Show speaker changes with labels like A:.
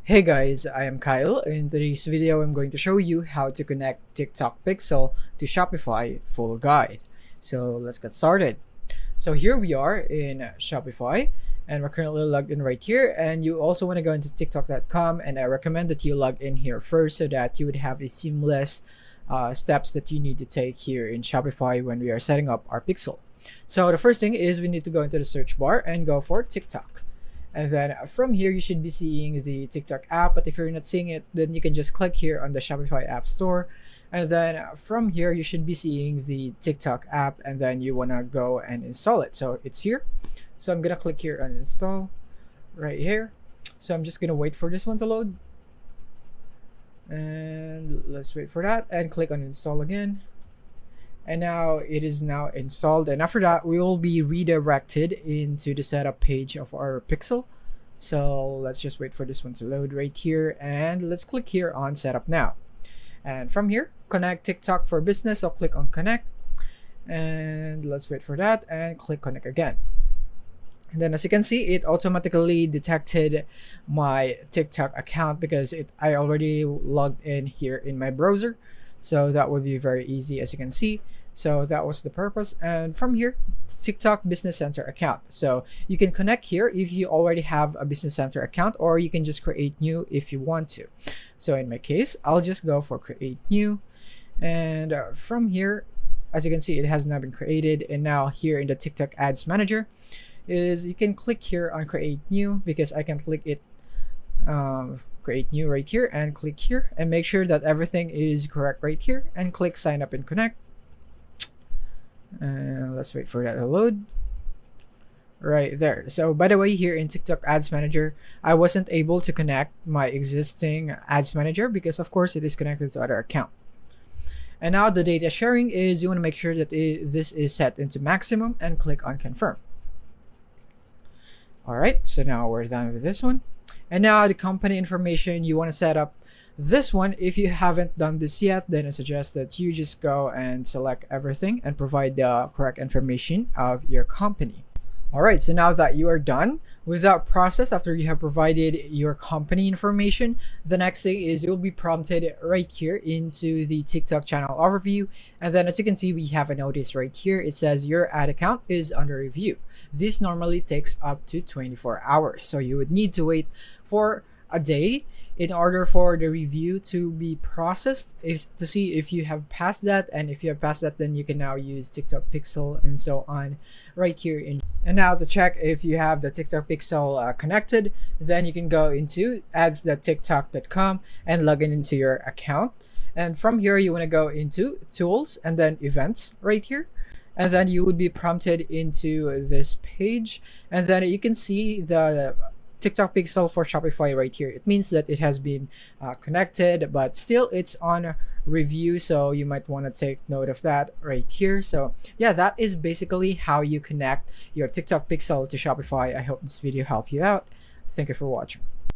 A: Hey guys, I am Kyle. In today's video, I'm going to show you how to connect TikTok Pixel to Shopify full guide. So let's get started. So here we are in Shopify and we're currently logged in right here, and you also want to go into tiktok.com, and I recommend that you log in here first so that you would have a seamless steps that you need to take here in Shopify when we are setting up our Pixel. So the first thing is we need to go into the search bar and go for TikTok. And then from here, you should be seeing the TikTok app. But if you're not seeing it, then you can just click here on the Shopify App Store. And then from here, you should be seeing the TikTok app. And then you want to go and install it. So it's here. So I'm going to click here on install right here. So I'm just going to wait for this one to load. And let's wait for that and click on install again. And now it is now installed, and after that we will be redirected into the setup page of our Pixel. So let's just wait for this one to load right here, and let's click here on setup now. And from here, connect TikTok for business. I'll click on connect, and let's wait for that and click connect again. And then as you can see, it automatically detected my TikTok account because I already logged in here in my browser. So that would be very easy, as you can see. So that was the purpose. And from here, TikTok Business Center account. So you can connect here if you already have a Business Center account, or you can just create new if you want to. So in my case, I'll just go for create new. And from here, as you can see, it has now been created. And now here in the TikTok Ads Manager is you can click here on create new, because I can click it create new right here and click here and make sure that everything is correct right here and click sign up and connect. And let's wait for that to load right there. So by the way, here in TikTok Ads Manager, I wasn't able to connect my existing Ads Manager because of course it is connected to other account. And now the data sharing is you want to make sure that this is set into maximum and click on confirm. All right, so now we're done with this one. And now the company information, you want to set up this one. If you haven't done this yet, then I suggest that you just go and select everything and provide the correct information of your company. All right, so now that you are done with that process, after you have provided your company information, the next thing is you'll be prompted right here into the TikTok channel overview. And then as you can see, we have a notice right here. It says your ad account is under review. This normally takes up to 24 hours. So you would need to wait for a day in order for the review to be processed, is to see if you have passed that. And if you have passed that, then you can now use TikTok Pixel and so on right here in. And now to check if you have the TikTok Pixel connected, then you can go into ads.tiktok.com and log in into your account. And from here, you want to go into tools and then events right here. And then you would be prompted into this page, and then you can see the TikTok Pixel for Shopify right here. It means that it has been connected, but still it's on review. So you might want to take note of that right here. So yeah, that is basically how you connect your TikTok Pixel to Shopify. I hope this video helped you out. Thank you for watching.